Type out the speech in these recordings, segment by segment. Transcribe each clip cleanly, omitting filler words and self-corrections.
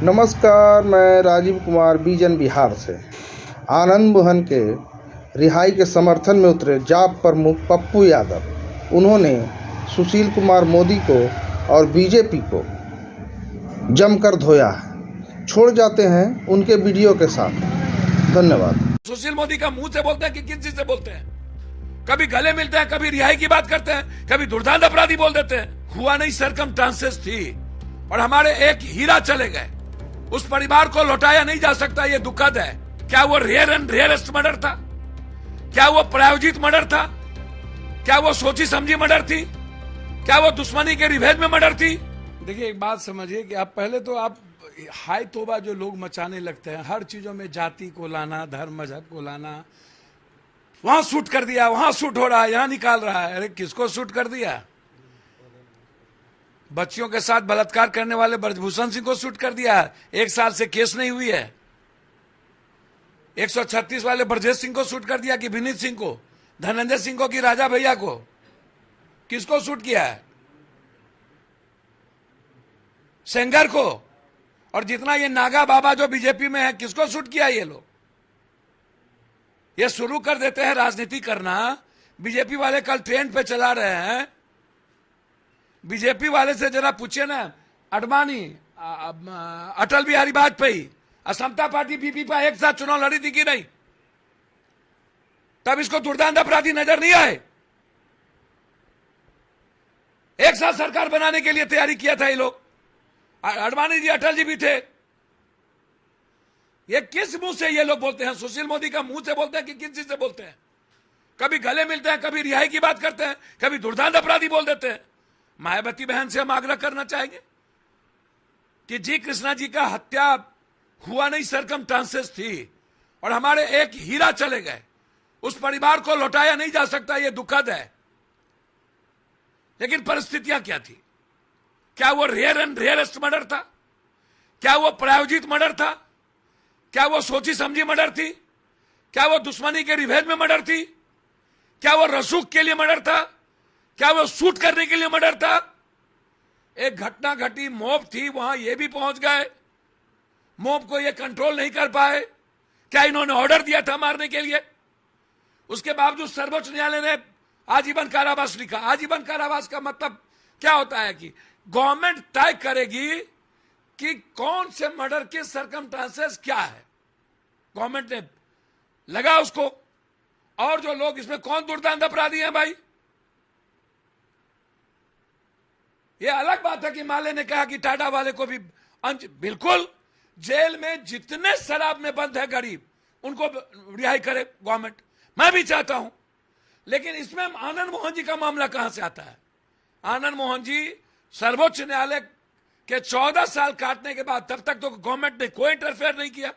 नमस्कार, मैं राजीव कुमार बीजन बिहार से। आनंद मोहन के रिहाई के समर्थन में उतरे जाप प्रमुख पप्पू यादव, उन्होंने सुशील कुमार मोदी को और बीजेपी को जमकर धोया। छोड़ जाते हैं उनके वीडियो के साथ। धन्यवाद। सुशील मोदी का मुंह से बोलते हैं कि किस चीज से बोलते हैं? कभी गले मिलते हैं, कभी रिहाई की बात करते हैं, कभी दुर्दांत अपराधी बोल देते हैं। हुआ नहीं, सरकमस्टांसेस थी और हमारे एक हीरा चले गए। उस परिवार को लौटाया नहीं जा सकता, ये दुखद है। क्या वो रेयर एंड रेयरेस्ट मर्डर था? क्या वो प्रायोजित मर्डर था? क्या वो सोची समझी मर्डर थी? क्या वो दुश्मनी के रिवेंज में मर्डर थी? देखिए, एक बात समझिए कि आप पहले तो आप हाय तोबा जो लोग मचाने लगते हैं, हर चीजों में जाति को लाना, धर्म मजहब को लाना, वहां शूट कर दिया, वहां शूट हो रहा है, यहां निकाल रहा है। अरे किसको शूट कर दिया? बच्चियों के साथ बलात्कार करने वाले ब्रजभूषण सिंह को शूट कर दिया। 1 साल से केस नहीं हुई है। 136 वाले ब्रजेश सिंह को शूट कर दिया कि विनीत सिंह को, धनंजय सिंह को कि राजा भैया को? किसको शूट किया है? सेंगर को। और जितना ये नागा बाबा जो बीजेपी में है, किसको शूट किया ये लोग? ये शुरू कर देते हैं राजनीति करना। बीजेपी वाले कल ट्रेन पे चला रहे हैं। बीजेपी वाले से जरा पूछिए ना, अडवाणी, अटल बिहारी वाजपेयी, समता पार्टी बीपीपा एक साथ चुनाव लड़ी थी कि नहीं? तब इसको दुर्दांत अपराधी नजर नहीं आए? एक साथ सरकार बनाने के लिए तैयारी किया था ये लोग। अडवाणी जी, अटल जी भी थे। ये किस मुंह से ये लोग बोलते हैं? सुशील मोदी का मुंह से बोलते हैं कि किस चीज से बोलते हैं? कभी गले मिलते हैं, कभी रिहाई की बात करते हैं, कभी दुर्दांत अपराधी बोल देते हैं। मायावती बहन से हम आग्रह करना चाहेंगे कि जी कृष्णा जी का हत्या हुआ नहीं, सरकमस्टांसेस थी और हमारे एक हीरा चले गए। उस परिवार को लौटाया नहीं जा सकता, यह दुखद है। लेकिन परिस्थितियां क्या थी? क्या वो रेयर एंड रेयरेस्ट मर्डर था? क्या वो प्रायोजित मर्डर था? क्या वो सोची समझी मर्डर थी? क्या वो दुश्मनी के रिवेंज में मर्डर थी? क्या वो रसूख के लिए मर्डर था? क्या वो शूट करने के लिए मर्डर था? एक घटना घटी, मॉब थी, वहां ये भी पहुंच गए। मॉब को ये कंट्रोल नहीं कर पाए। क्या इन्होंने ऑर्डर दिया था मारने के लिए? उसके बावजूद सर्वोच्च न्यायालय ने आजीवन कारावास लिखा। आजीवन कारावास का मतलब क्या होता है कि गवर्नमेंट तय करेगी कि कौन से मर्डर के सरकमस्टांसेस क्या है। गवर्नमेंट ने लगा उसको। और जो लोग इसमें कौन दुर्दांत अपराधी हैं भाई? ये अलग बात है कि माले ने कहा कि टाटा वाले को भी बिल्कुल जेल में जितने शराब में बंद है गरीब, उनको रिहाई करे गवर्नमेंट। मैं भी चाहता हूं, लेकिन इसमें आनंद मोहन जी का मामला कहां से आता है? आनंद मोहन जी सर्वोच्च न्यायालय के 14 साल काटने के बाद, तब तक तो गवर्नमेंट ने कोई इंटरफेयर नहीं किया।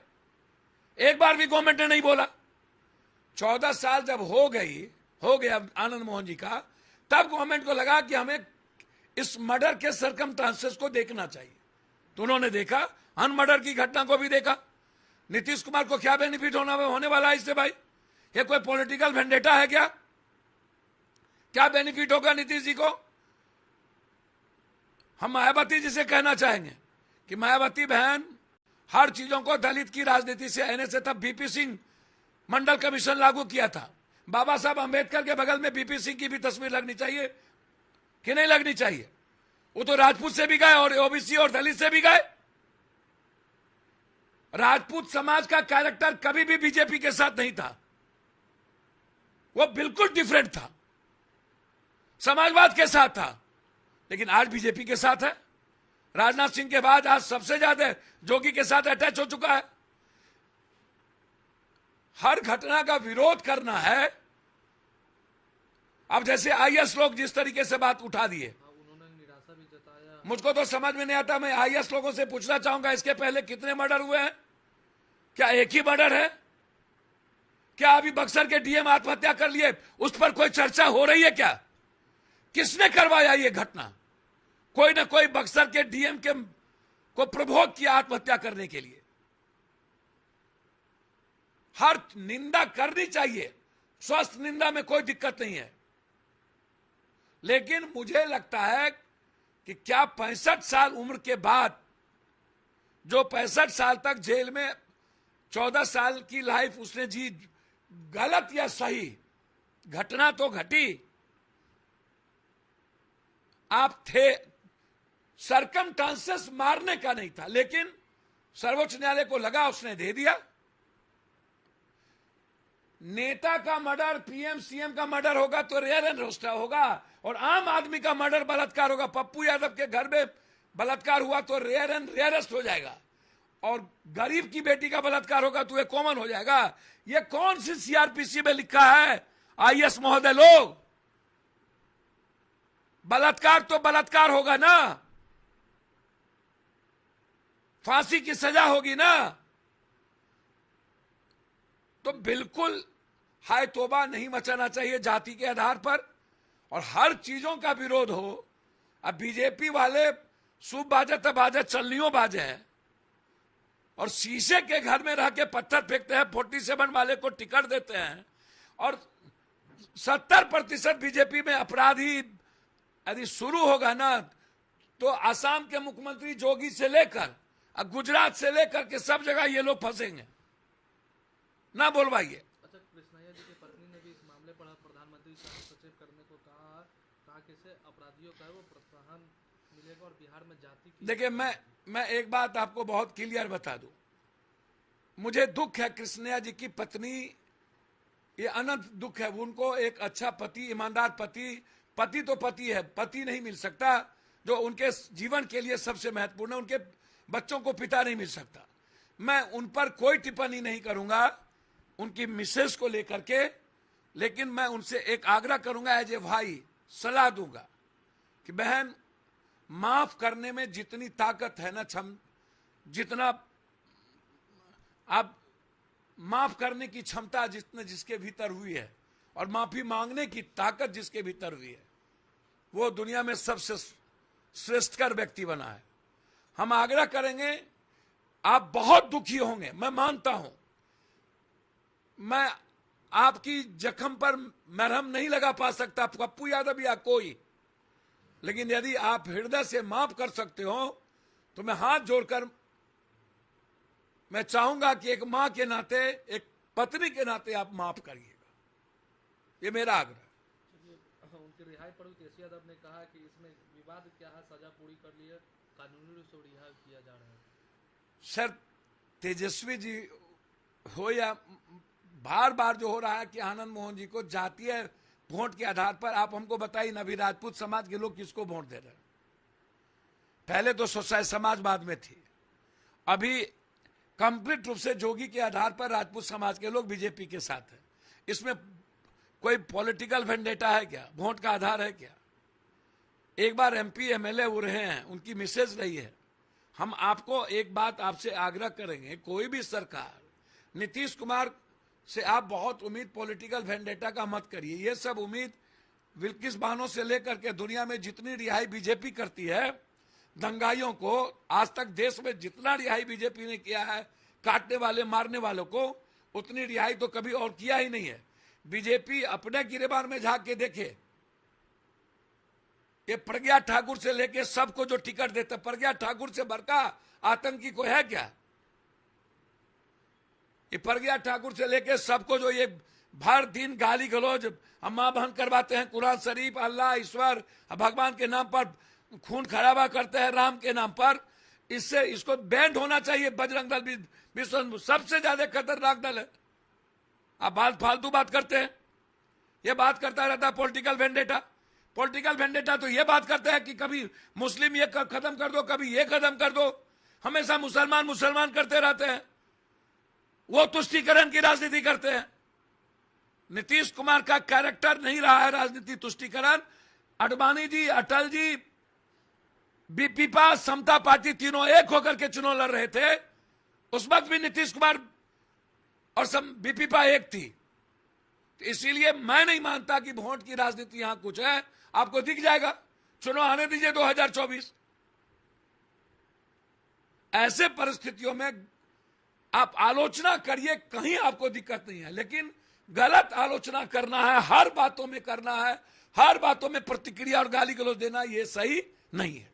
एक बार भी गवर्नमेंट ने नहीं बोला। 14 साल जब हो गया आनंद मोहन जी का, तब गवर्नमेंट को लगा कि हमें इस मर्डर के सरकमस्टांसेस को देखना चाहिए। तो उन्होंने देखा, अनमर्डर की घटना को भी देखा। नीतीश कुमार को क्या बेनिफिट होने वाला है इससे भाई? ये कोई पॉलिटिकल वेंडेटा है क्या? क्या बेनिफिट होगा नीतीश जी को? हम मायावती जी से कहना चाहेंगे कि मायावती बहन, हर चीजों को दलित की राजनीति से आने से तब बीपी सिंह मंडल कमीशन लागू किया था। बाबा साहब अंबेडकर के बगल में बीपी सिंह की भी तस्वीर लगनी चाहिए कि नहीं लगनी चाहिए? वो तो राजपूत से भी गए और ओबीसी और दलित से भी गए। राजपूत समाज का कैरेक्टर कभी भी बीजेपी के साथ नहीं था। वो बिल्कुल डिफरेंट था, समाजवाद के साथ था। लेकिन आज बीजेपी के साथ है। राजनाथ सिंह के बाद आज सबसे ज्यादा जोगी के साथ अटैच हो चुका है। हर घटना का विरोध करना है। अब जैसे आईएएस लोग जिस तरीके से बात उठा दिए, मुझको तो समझ में नहीं आता। मैं आईएएस लोगों से पूछना चाहूंगा, इसके पहले कितने मर्डर हुए हैं? क्या एक ही मर्डर है? क्या अभी बक्सर के डीएम आत्महत्या कर लिए, उस पर कोई चर्चा हो रही है क्या? किसने करवाया ये घटना? कोई ना कोई बक्सर के डीएम को प्रभोग किया आत्महत्या करने के लिए। हर निंदा करनी चाहिए, स्वस्थ निंदा में कोई दिक्कत नहीं है। लेकिन मुझे लगता है कि क्या 65 साल उम्र के बाद जो 65 साल तक जेल में 14 साल की लाइफ उसने जी, गलत या सही घटना तो घटी, आप थे, सरकमस्टांसेस मारने का नहीं था, लेकिन सर्वोच्च न्यायालय को लगा, उसने दे दिया। नेता का मर्डर, पीएम सीएम का मर्डर होगा तो रेयर एंड रोस्टर होगा, और आम आदमी का मर्डर, बलात्कार होगा, पप्पू यादव के घर में बलात्कार हुआ तो रेयर एंड रेयरेस्ट हो जाएगा, और गरीब की बेटी का बलात्कार होगा तो ये कॉमन हो जाएगा। ये कौन सी सीआरपीसी में लिखा है आईएएस महोदय लोग? बलात्कार तो बलात्कार होगा ना, फांसी की सजा होगी ना। तो बिल्कुल हाय तौबा नहीं मचाना चाहिए जाति के आधार पर, और हर चीजों का विरोध हो। अब बीजेपी वाले सूप बाजे तब बाजे, चलनियों बाजे हैं, और शीशे के घर में रह के पत्थर फेंकते हैं, 47 वाले को टिकट देते हैं, और 70% बीजेपी में अपराधी यदि शुरू होगा ना, तो आसाम के मुख्यमंत्री जोगी से लेकर गुजरात से लेकर के सब जगह ये लोग फंसेंगे। ना बोलवाइए। अच्छा, कृष्णैया जी की पत्नी ने भी इस मामले पर प्रधानमंत्री से हस्तक्षेप करने को कहा कि इससे अपराधियों का वो प्रोत्साहन मिलेगा और बिहार में जाति की। देखिए, मैं एक बात आपको बहुत क्लियर बता दूं, मुझे दुख है कृष्णैया जी की पत्नी, ये अनंत दुख है। उनको एक अच्छा पति, ईमानदार पति तो पति है, पति नहीं मिल सकता जो उनके जीवन के लिए सबसे महत्वपूर्ण है। उनके बच्चों को पिता नहीं मिल सकता। मैं उन पर कोई टिप्पणी नहीं करूंगा उनकी मिसेस को लेकर के, लेकिन मैं उनसे एक आग्रह करूंगा, एज ए भाई सलाह दूंगा कि बहन, माफ करने में जितनी ताकत है ना, जितना आप माफ करने की क्षमता जिसके भीतर हुई है, और माफी मांगने की ताकत जिसके भीतर हुई है, वो दुनिया में सबसे श्रेष्ठकर व्यक्ति बना है। हम आग्रह करेंगे, आप बहुत दुखी होंगे, मैं मानता हूं, मैं आपकी जख्म पर मरहम नहीं लगा पा सकता, पप्पू यादव या कोई, लेकिन यदि आप हृदय से माफ कर सकते हो तो मैं हाथ जोड़कर मैं चाहूंगा कि एक मां के नाते, एक पत्नी के नाते आप माफ करिएगा। ये मेरा आग्रह। उनकी रिहाई पर तेजस्वी यादव ने कहा कि इसमें विवाद क्या है, सजा पूरी कर ली है, कानूनी रूप से रिहा किया जा रहा है। सर, तेजस्वी जी हो या बार बार जो हो रहा है कि आनंद मोहन जी को जातीय वोट के आधार पर, आप हमको बताइए ना, अभी राजपूत समाज के लोग किसको वोट दे रहे हैं? पहले तो समाजवाद में थी, अभी कंप्लीट रूप से जोगी के आधार पर राजपूत समाज के लोग बीजेपी के साथ हैं। इसमें कोई पॉलिटिकल वेंडेटा है क्या? वोट का आधार है क्या? एक बार एमपी एमएलए वो रहे हैं, उनकी मिसेज रही है। हम आपको एक बात आपसे आग्रह करेंगे, कोई भी सरकार, नीतीश कुमार से आप बहुत उम्मीद पॉलिटिकल वेंडेटा का मत करिए। ये सब उम्मीद विल्किस बानो से लेकर के दुनिया में जितनी रिहाई बीजेपी करती है दंगाइयों को, आज तक देश में जितना रिहाई बीजेपी ने किया है काटने वाले मारने वालों को, उतनी रिहाई तो कभी और किया ही नहीं है। बीजेपी अपने गिरेबान में झांक के देखे, ये प्रज्ञा ठाकुर से लेके सबको जो टिकट देता, प्रज्ञा ठाकुर से बड़का आतंकी कोई है क्या? ये प्रज्ञा ठाकुर से लेके सबको जो ये भर दिन गाली गलौज अम्मा बहन करवाते हैं, कुरान शरीफ, अल्लाह, ईश्वर, भगवान के नाम पर खून खराबा करते हैं, राम के नाम पर, इससे इसको बैंड होना चाहिए। बजरंग दल भी विश्व सबसे ज्यादा खतरनाक दल है। आप फालतू बात करते हैं, ये बात करता रहता है पॉलिटिकल वेंडेटा। पॉलिटिकल वेंडेटा तो ये बात करते हैं कि कभी मुस्लिम ये खत्म कर दो, कभी ये खत्म कर दो, हमेशा मुसलमान करते रहते हैं, वो तुष्टीकरण की राजनीति करते हैं। नीतीश कुमार का कैरेक्टर नहीं रहा है राजनीति तुष्टीकरण। अडवाणी जी, अटल जी, बीपीपा, समता पार्टी तीनों एक होकर के चुनाव लड़ रहे थे, उस वक्त भी नीतीश कुमार और बीपीपा एक थी। तो इसीलिए मैं नहीं मानता कि वोट की राजनीति यहां कुछ है। आपको दिख जाएगा, चुनाव आने दीजिए 2024। ऐसे परिस्थितियों में आप आलोचना करिए, कहीं आपको दिक्कत नहीं है, लेकिन गलत आलोचना करना है, हर बातों में करना है, हर बातों में प्रतिक्रिया और गाली गलौज देना, यह सही नहीं है।